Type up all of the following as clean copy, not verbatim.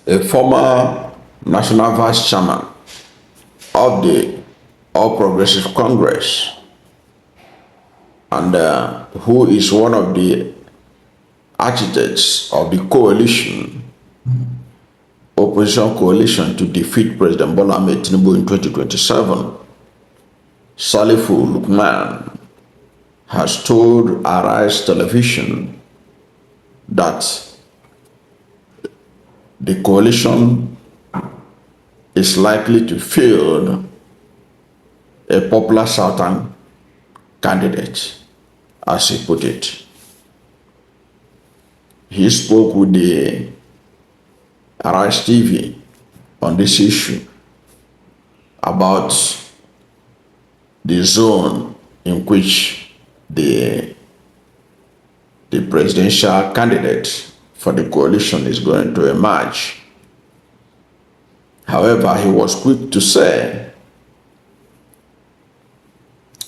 a former national vice chairman of the All Progressive Congress, and who is one of the architects of the coalition, opposition coalition to defeat President Bola Ahmed Tinubu in 2027, Salihu Lukman, has told Arise Television that the coalition is likely to field a popular Southern candidate, as he put it. He spoke with the Arise TV on this issue about the zone in which the presidential candidate for the coalition is going to emerge. However, he was quick to say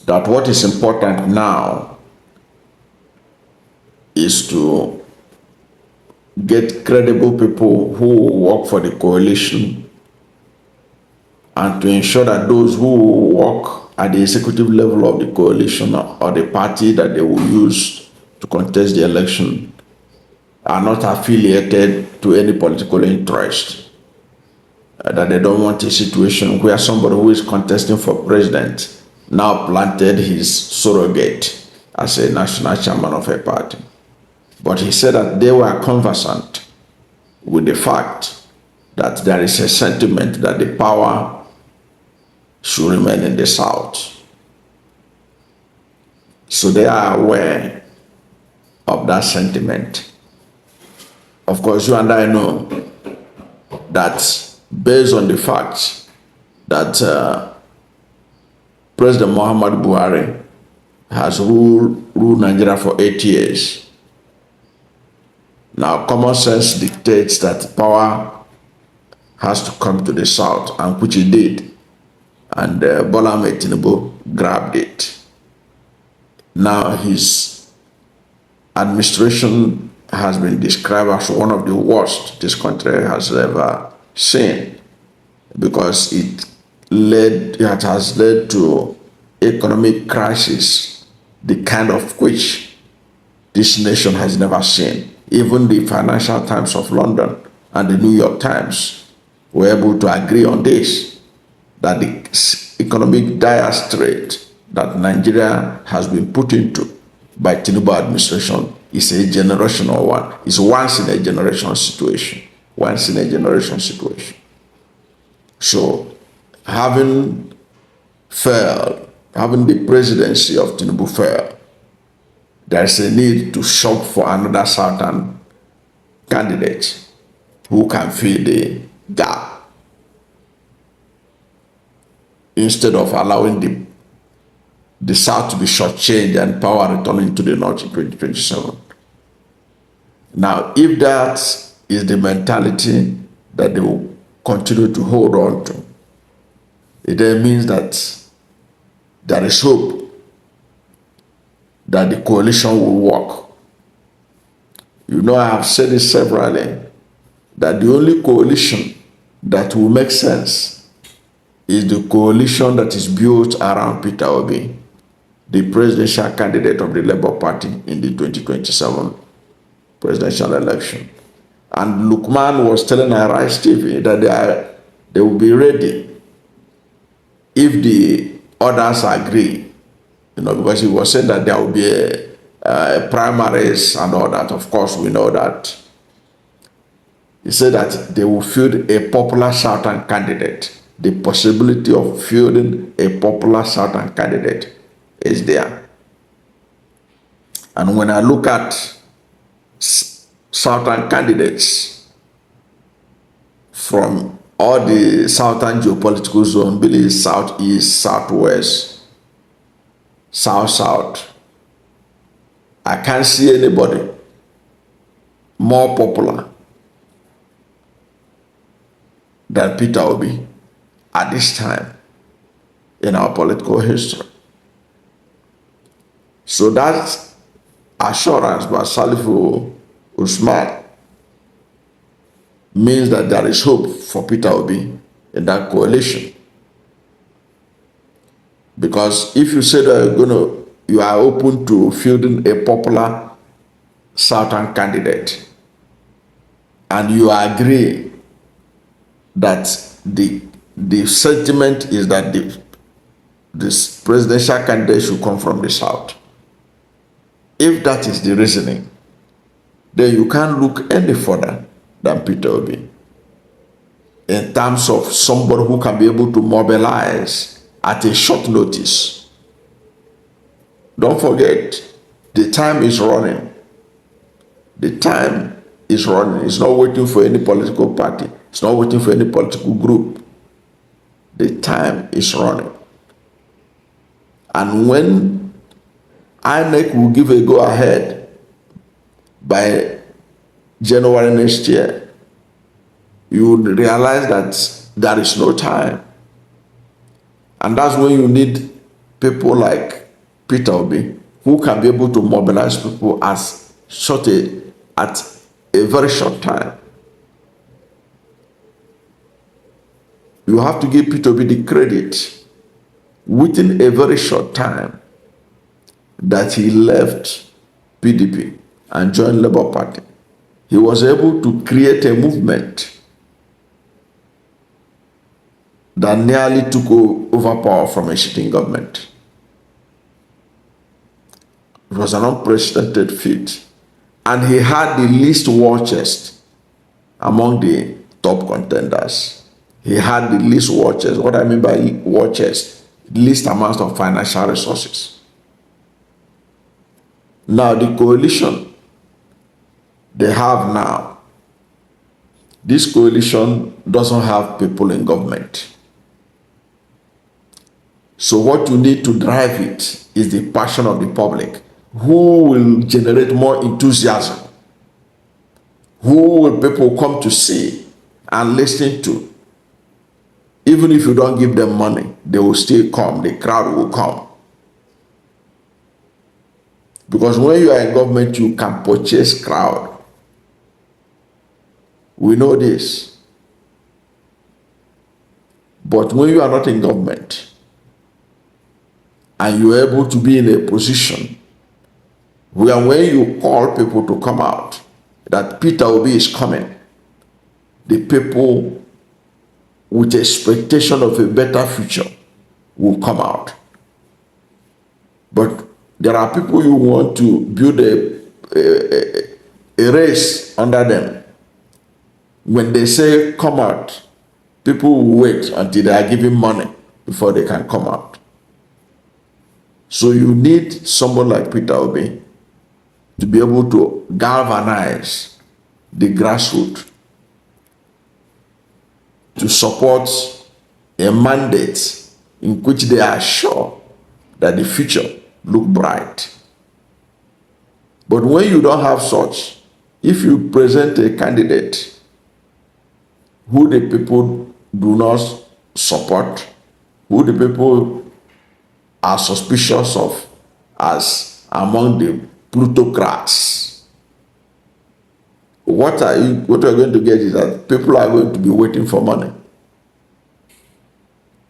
that what is important now is to get credible people who work for the coalition and to ensure that those who work at the executive level of the coalition or the party that they will use to contest the election are not affiliated to any political interest. That they don't want a situation where somebody who is contesting for president now planted his surrogate as a national chairman of a party. But he said that they were conversant with the fact that there is a sentiment that the power should remain in the South. So they are aware of that sentiment. Of course, you and I know that based on the fact that President Muhammad Buhari has ruled Nigeria for 8 years, now common sense dictates that power has to come to the South, and which it did. And Bola Ahmed Tinubu grabbed it. Now his administration has been described as one of the worst this country has ever seen, because it has led to economic crisis, the kind of which this nation has never seen. Even the Financial Times of London and the New York Times were able to agree on this, that the economic dire strait that Nigeria has been put into by Tinubu administration is a generational one. It's once in a generation situation. Once in a generation situation. So, having failed, having the presidency of Tinubu fail, there's a need to shop for another Southern candidate who can fill the gap, instead of allowing the South to be shortchanged and power returning to the North in 2027. Now, if that is the mentality that they will continue to hold on to, it then means that there is hope that the coalition will work. You know, I have said it severally, that the only coalition that will make sense is the coalition that is built around Peter Obi, the presidential candidate of the Labour Party in the 2027 presidential election. And Lukman was telling Arise TV that they will be ready if the others agree, because he was saying that there will be a primaries and all that. Of course, we know that. He said that they will field a popular Southern candidate. The possibility of fielding a popular Southern candidate is there. And when I look at Southern candidates from all the Southern geopolitical zone, be it Southeast, Southwest, South, I can't see anybody more popular than Peter Obi at this time in our political history. So that assurance by Salihu Lukman means that there is hope for Peter Obi in that coalition. Because if you say that you are open to fielding a popular Southern candidate, and you agree that the sentiment is that this presidential candidate should come from the South, if that is the reasoning, then you can't look any further than Peter Obi in terms of somebody who can be able to mobilize at a short notice. Don't forget, the time is running. The time is running. It's not waiting for any political party. It's not waiting for any political group. The time is running. And when INEC will give a go-ahead by January next year, you will realize that there is no time. And that's when you need people like Peter Obi, who can be able to mobilize people at a very short time. You have to give Peter Obi the credit within a very short time that he left PDP and joined Labour Party. He was able to create a movement that nearly took over power from a sitting government. It was an unprecedented feat. And he had the least war chest among the top contenders. He had the least war chest. What I mean by war chest, least amount of financial resources. Now, the coalition they have now, this coalition doesn't have people in government. So what you need to drive it is the passion of the public. Who will generate more enthusiasm? Who will people come to see and listen to? Even if you don't give them money, they will still come. The crowd will come. Because when you are in government, you can purchase crowd. We know this. But when you are not in government, and you are able to be in a position where when you call people to come out, that Peter Obi is coming, the people with expectation of a better future will come out. But there are people who want to build a race under them. When they say come out, people will wait until they are given money before they can come out. So you need someone like Peter Obi to be able to galvanize the grassroots to support a mandate in which they are sure that the future look bright. But when you don't have such, if you present a candidate who the people do not support, who the people are suspicious of as among the plutocrats, what you're going to get is that people are going to be waiting for money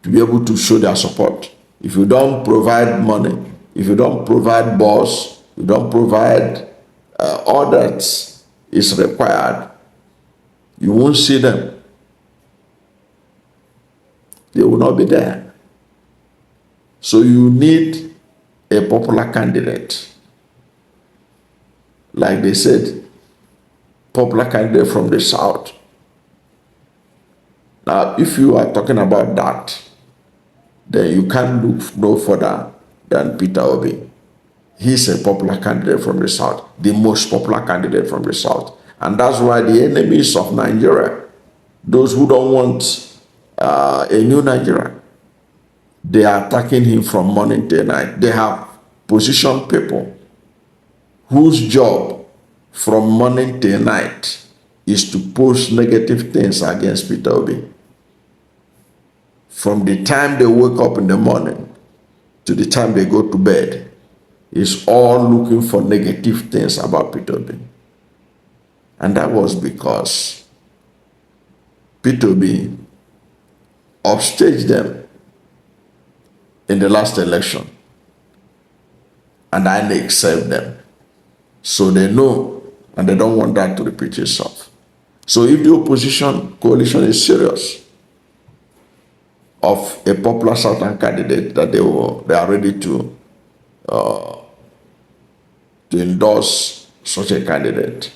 to be able to show their support. If you don't provide money, if you don't provide boss, you don't provide all that is required, you won't see them. They will not be there. So you need a popular candidate. Like they said, popular candidate from the South. Now, if you are talking about that, then you can't look no further than Peter Obi. He's a popular candidate from the South, the most popular candidate from the South. And that's why the enemies of Nigeria, those who don't want a new Nigeria, they are attacking him from morning till night. They have positioned people whose job from morning till night is to post negative things against Peter Obi. From the time they wake up in the morning to the time they go to bed, is all looking for negative things about Peter Obi. And that was because Peter Obi upstaged them in the last election, and INEC saved them. So they know, and they don't want that to repeat itself. So if the opposition coalition is serious of a popular Southern candidate that they are ready to endorse such a candidate,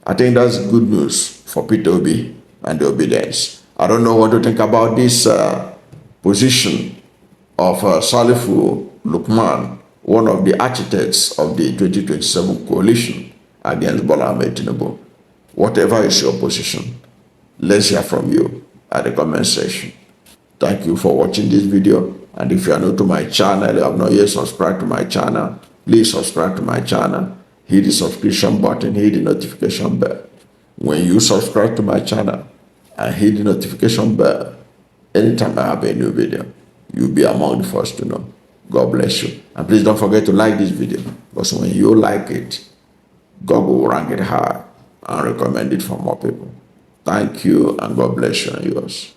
I think that's good news for Peter Obi and the obedience. I don't know what to think about this position of Salihu Lukman, one of the architects of the 2027 coalition against Bola Ahmed Tinubu. Whatever is your position, let's hear from you at the comment section. Thank you for watching this video. And if you are new to my channel, you have not yet subscribed to my channel, please subscribe to my channel. Hit the subscription button, hit the notification bell. When you subscribe to my channel and hit the notification bell, anytime I have a new video, you'll be among the first to know. God bless you. And please don't forget to like this video, because when you like it, God will rank it high and recommend it for more people. Thank you, and God bless you and yours.